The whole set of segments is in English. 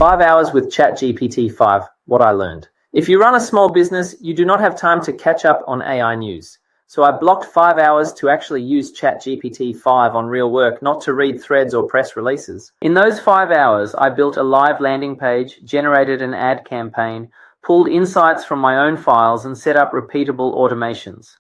5 hours with ChatGPT-5, what I learned. If you run a small business, you do not have time to catch up on AI news. So I blocked 5 hours to actually use ChatGPT-5 on real work, not to read threads or press releases. In those 5 hours, I built a live landing page, generated an ad campaign, pulled insights from my own files, and set up repeatable automations.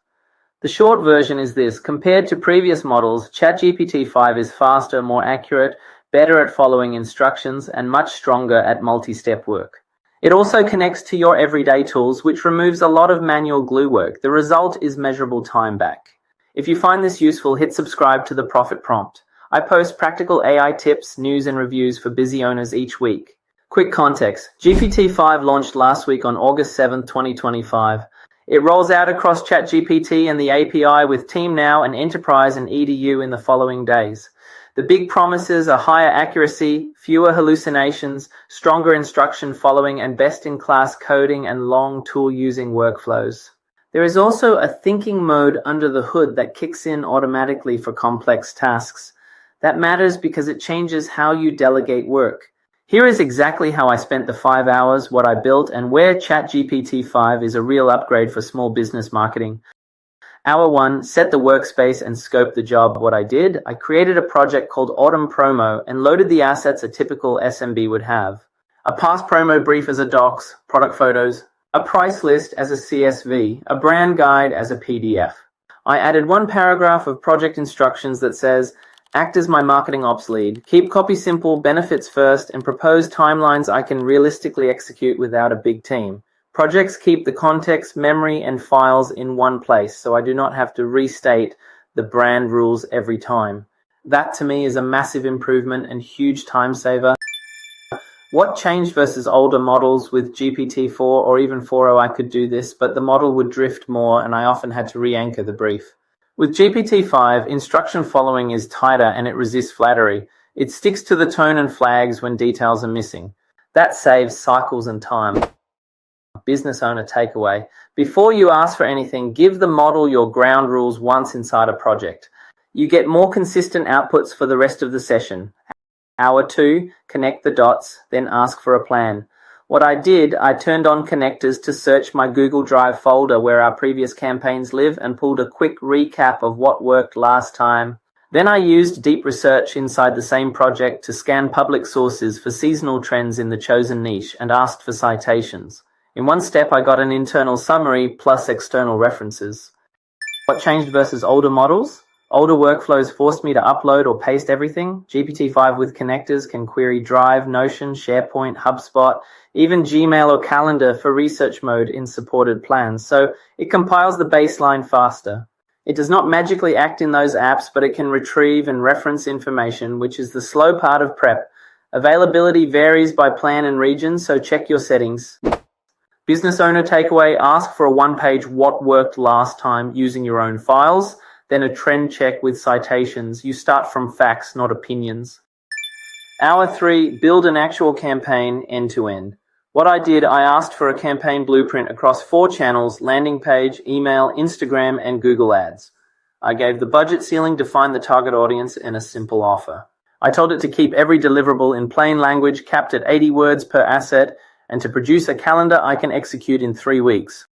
The short version is this: compared to previous models, ChatGPT-5 is faster, more accurate, better at following instructions, and much stronger at multi-step work. It also connects to your everyday tools, which removes a lot of manual glue work. The result is measurable time back. If you find this useful, hit subscribe to the Profit Prompt. I post practical AI tips, news, and reviews for busy owners each week. Quick context: GPT-5 launched last week on August 7, 2025. It rolls out across ChatGPT and the API with Team Now and Enterprise and EDU in the following days. The big promises are higher accuracy, fewer hallucinations, stronger instruction following, and best-in-class coding and long tool-using workflows. There is also a thinking mode under the hood that kicks in automatically for complex tasks. That matters because it changes how you delegate work. Here is exactly how I spent the 5 hours, what I built, and where ChatGPT-5 is a real upgrade for small business marketing. Hour 1, set the workspace and scope the job. What I did, I created a project called Autumn Promo and loaded the assets a typical SMB would have. A past promo brief as a docs, product photos, a price list as a CSV, a brand guide as a PDF. I added one paragraph of project instructions that says, act as my marketing ops lead, keep copy simple, benefits first, and propose timelines I can realistically execute without a big team. Projects keep the context, memory, and files in one place, so I do not have to restate the brand rules every time. That to me is a massive improvement and huge time saver. What changed versus older models? With GPT-4 or even 4.0 I could do this, but the model would drift more and I often had to re-anchor the brief. With GPT-5, instruction following is tighter and it resists flattery. It sticks to the tone and flags when details are missing. That saves cycles and time. Business owner takeaway: before you ask for anything, give the model your ground rules once inside a project. You get more consistent outputs for the rest of the session. Hour 2, connect the dots, then ask for a plan. What I did, I turned on connectors to search my Google Drive folder where our previous campaigns live and pulled a quick recap of what worked last time. Then I used deep research inside the same project to scan public sources for seasonal trends in the chosen niche and asked for citations. In one step, I got an internal summary plus external references. What changed versus older models? Older workflows forced me to upload or paste everything. GPT-5 with connectors can query Drive, Notion, SharePoint, HubSpot, even Gmail or Calendar for research mode in supported plans, so it compiles the baseline faster. It does not magically act in those apps, but it can retrieve and reference information, which is the slow part of prep. Availability varies by plan and region, so check your settings. Business owner takeaway: ask for a one-page what worked last time using your own files, then a trend check with citations. You start from facts, not opinions. Hour 3, build an actual campaign end-to-end. What I did, I asked for a campaign blueprint across 4 channels: landing page, email, Instagram, and Google Ads. I gave the budget ceiling, defined the target audience, and a simple offer. I told it to keep every deliverable in plain language, capped at 80 words per asset, and to produce a calendar I can execute in 3 weeks.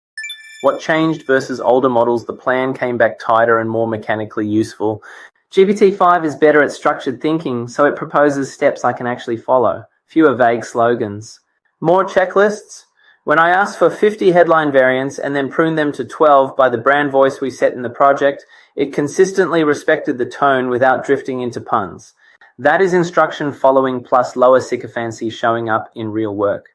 What changed versus older models? The plan came back tighter and more mechanically useful. GPT-5 is better at structured thinking, so it proposes steps I can actually follow. Fewer vague slogans. More checklists. When I asked for 50 headline variants and then pruned them to 12 by the brand voice we set in the project, it consistently respected the tone without drifting into puns. That is instruction following plus lower sycophancy showing up in real work.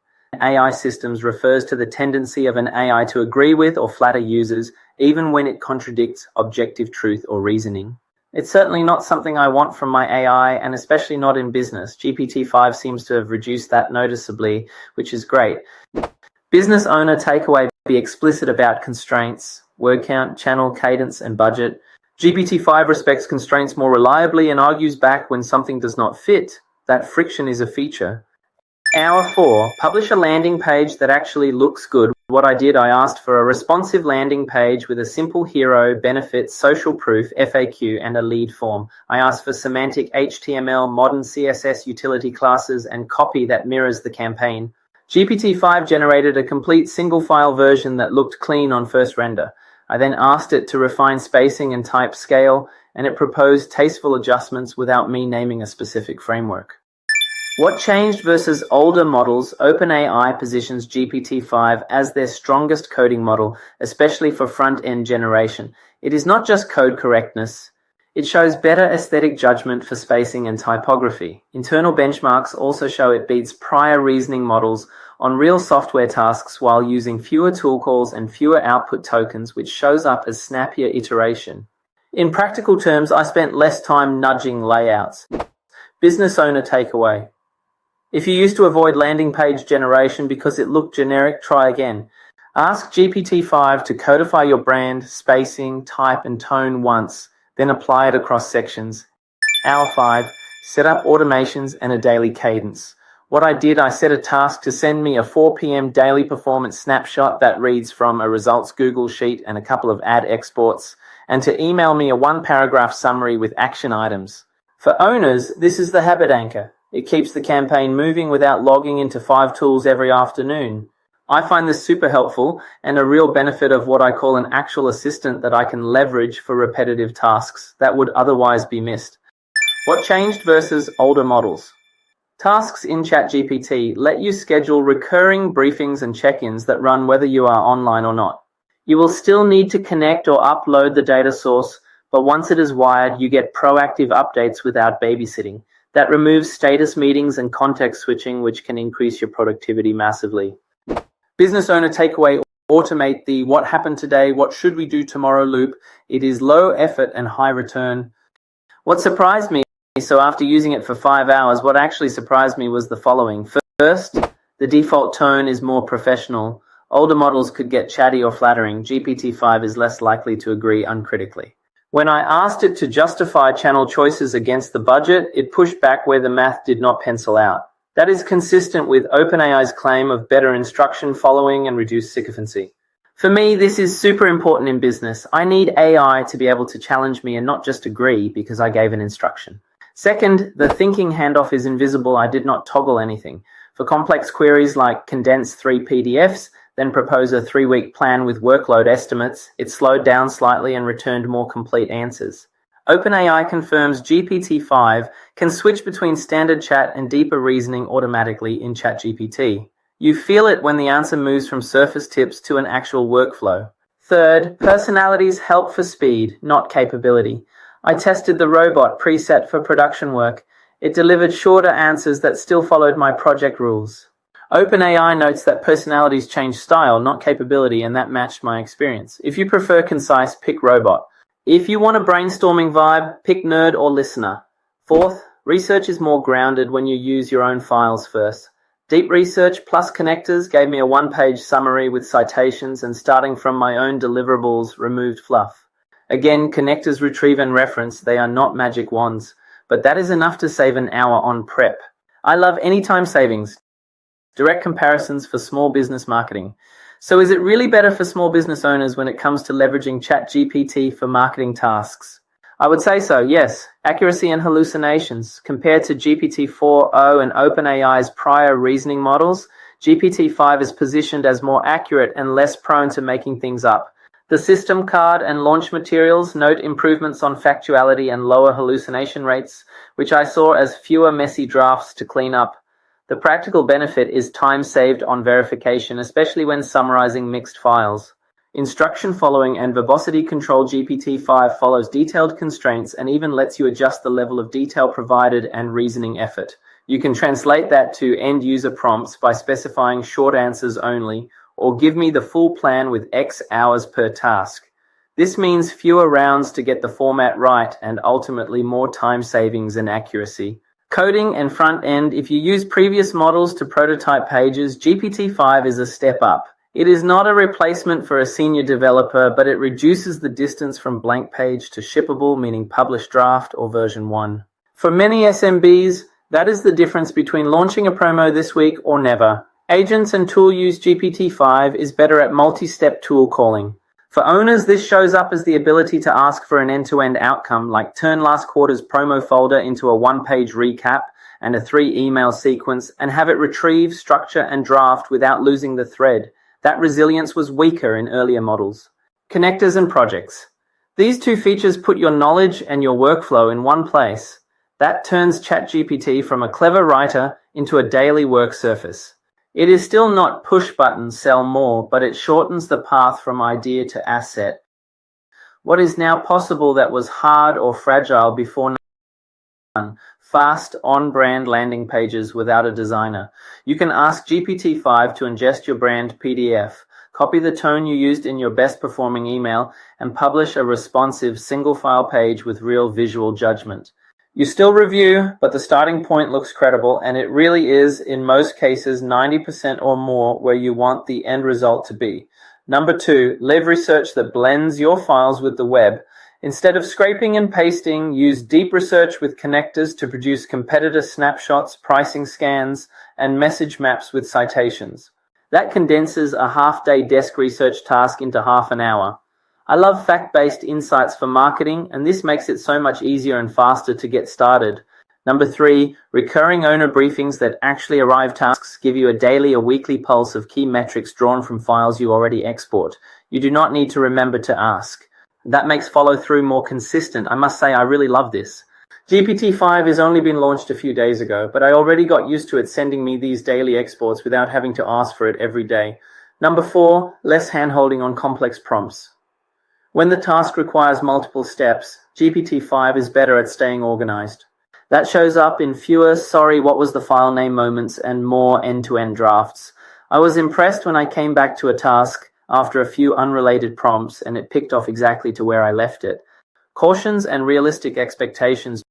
AI systems refers to the tendency of an AI to agree with or flatter users, even when it contradicts objective truth or reasoning. It's certainly not something I want from my AI, and especially not in business. GPT-5 seems to have reduced that noticeably, which is great. Business owner takeaway: be explicit about constraints, word count, channel, cadence, and budget. GPT-5 respects constraints more reliably and argues back when something does not fit. That friction is a feature. Hour 4, publish a landing page that actually looks good. What I did, I asked for a responsive landing page with a simple hero, benefits, social proof, FAQ, and a lead form. I asked for semantic HTML, modern CSS utility classes, and copy that mirrors the campaign. GPT-5 generated a complete single-file version that looked clean on first render. I then asked it to refine spacing and type scale, and it proposed tasteful adjustments without me naming a specific framework. What changed versus older models? OpenAI positions GPT-5 as their strongest coding model, especially for front-end generation. It is not just code correctness. It shows better aesthetic judgment for spacing and typography. Internal benchmarks also show it beats prior reasoning models on real software tasks while using fewer tool calls and fewer output tokens, which shows up as snappier iteration. In practical terms, I spent less time nudging layouts. Business owner takeaway. If you used to avoid landing page generation because it looked generic, try again. Ask GPT-5 to codify your brand, spacing, type, and tone once, then apply it across sections. Hour 5. Set up automations and a daily cadence. What I did, I set a task to send me a 4 p.m. daily performance snapshot that reads from a results Google sheet and a couple of ad exports, and to email me a 1-paragraph summary with action items. For owners, this is the habit anchor. It keeps the campaign moving without logging into 5 tools every afternoon. I find this super helpful and a real benefit of what I call an actual assistant that I can leverage for repetitive tasks that would otherwise be missed. What changed versus older models? Tasks in ChatGPT let you schedule recurring briefings and check-ins that run whether you are online or not. You will still need to connect or upload the data source, but once it is wired, you get proactive updates without babysitting. That removes status meetings and context switching, which can increase your productivity massively. Business owner takeaway: automate the what happened today, what should we do tomorrow loop. It is low effort and high return. What surprised me, so after using it for 5 hours, what actually surprised me was the following. First, the default tone is more professional. Older models could get chatty or flattering. GPT-5 is less likely to agree uncritically. When I asked it to justify channel choices against the budget, it pushed back where the math did not pencil out. That is consistent with OpenAI's claim of better instruction following and reduced sycophancy. For me, this is super important in business. I need AI to be able to challenge me and not just agree because I gave an instruction. Second, the thinking handoff is invisible. I did not toggle anything. For complex queries like condense 3 PDFs, then propose a 3-week plan with workload estimates, it slowed down slightly and returned more complete answers. OpenAI confirms GPT-5 can switch between standard chat and deeper reasoning automatically in ChatGPT. You feel it when the answer moves from surface tips to an actual workflow. Third, personalities help for speed, not capability. I tested the robot preset for production work. It delivered shorter answers that still followed my project rules. OpenAI notes that personalities change style, not capability, and that matched my experience. If you prefer concise, pick robot. If you want a brainstorming vibe, pick nerd or listener. Fourth, research is more grounded when you use your own files first. Deep research plus connectors gave me a 1-page summary with citations, and starting from my own deliverables removed fluff. Again, connectors retrieve and reference. They are not magic wands, but that is enough to save an hour on prep. I love anytime savings. Direct comparisons for small business marketing. So is it really better for small business owners when it comes to leveraging ChatGPT for marketing tasks? I would say so, yes. Accuracy and hallucinations. Compared to GPT-4o and OpenAI's prior reasoning models, GPT-5 is positioned as more accurate and less prone to making things up. The system card and launch materials note improvements on factuality and lower hallucination rates, which I saw as fewer messy drafts to clean up. The practical benefit is time saved on verification, especially when summarizing mixed files. Instruction following and verbosity control. GPT-5 follows detailed constraints and even lets you adjust the level of detail provided and reasoning effort. You can translate that to end-user prompts by specifying short answers only, or give me the full plan with X hours per task. This means fewer rounds to get the format right and ultimately more time savings and accuracy. Coding and front end. If you use previous models to prototype pages, GPT-5 is a step up. It is not a replacement for a senior developer, but it reduces the distance from blank page to shippable, meaning published draft or version 1. For many SMBs, that is the difference between launching a promo this week or never. Agents and tool use GPT-5 is better at multi-step tool calling. For owners, this shows up as the ability to ask for an end-to-end outcome, like turn last quarter's promo folder into a one-page recap and a 3-email sequence, and have it retrieve, structure, and draft without losing the thread. That resilience was weaker in earlier models. Connectors and projects. These two features put your knowledge and your workflow in one place. That turns ChatGPT from a clever writer into a daily work surface. It is still not push button sell more, but it shortens the path from idea to asset. What is now possible that was hard or fragile before? Fast, on-brand landing pages without a designer. You can ask GPT-5 to ingest your brand PDF, copy the tone you used in your best-performing email, and publish a responsive single-file page with real visual judgment. You still review, but the starting point looks credible, and it really is, in most cases, 90% or more where you want the end result to be. Number 2, live research that blends your files with the web. Instead of scraping and pasting, use deep research with connectors to produce competitor snapshots, pricing scans, and message maps with citations. That condenses a half-day desk research task into half an hour. I love fact-based insights for marketing, and this makes it so much easier and faster to get started. Number 3, recurring owner briefings that actually arrive tasks give you a daily or weekly pulse of key metrics drawn from files you already export. You do not need to remember to ask. That makes follow-through more consistent. I must say I really love this. GPT-5 has only been launched a few days ago, but I already got used to it sending me these daily exports without having to ask for it every day. Number 4, less hand-holding on complex prompts. When the task requires multiple steps, GPT-5 is better at staying organized. That shows up in fewer "sorry, what was the file name" moments and more end-to-end drafts. I was impressed when I came back to a task after a few unrelated prompts and it picked off exactly to where I left it. Cautions and realistic expectations.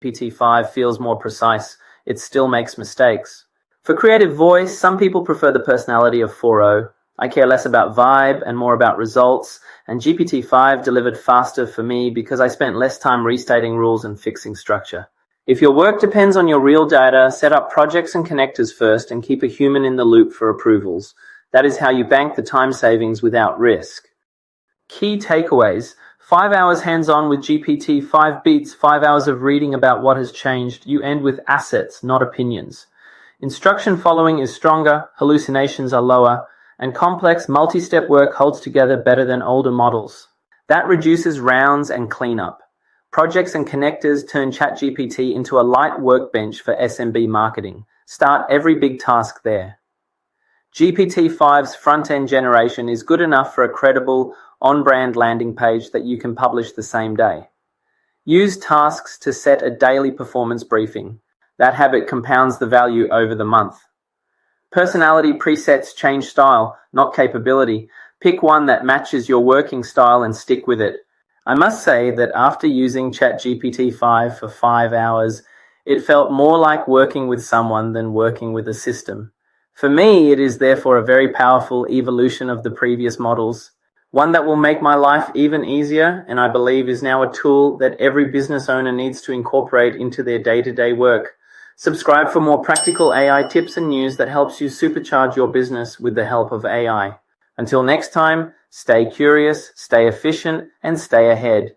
GPT-5 feels more precise. It still makes mistakes. For creative voice, some people prefer the personality of 4.0. I care less about vibe and more about results, and GPT-5 delivered faster for me because I spent less time restating rules and fixing structure. If your work depends on your real data, set up projects and connectors first and keep a human in the loop for approvals. That is how you bank the time savings without risk. Key takeaways. 5 hours hands-on with GPT, 5 beats, 5 hours of reading about what has changed. You end with assets, not opinions. Instruction following is stronger, hallucinations are lower, and complex multi-step work holds together better than older models. That reduces rounds and cleanup. Projects and connectors turn ChatGPT into a light workbench for SMB marketing. Start every big task there. GPT-5's front-end generation is good enough for a credible, on-brand landing page that you can publish the same day. Use tasks to set a daily performance briefing. That habit compounds the value over the month. Personality presets change style, not capability. Pick one that matches your working style and stick with it. I must say that after using ChatGPT-5 for 5 hours, it felt more like working with someone than working with a system. For me, it is therefore a very powerful evolution of the previous models, one that will make my life even easier, and I believe is now a tool that every business owner needs to incorporate into their day-to-day work. Subscribe for more practical AI tips and news that helps you supercharge your business with the help of AI. Until next time, stay curious, stay efficient, and stay ahead.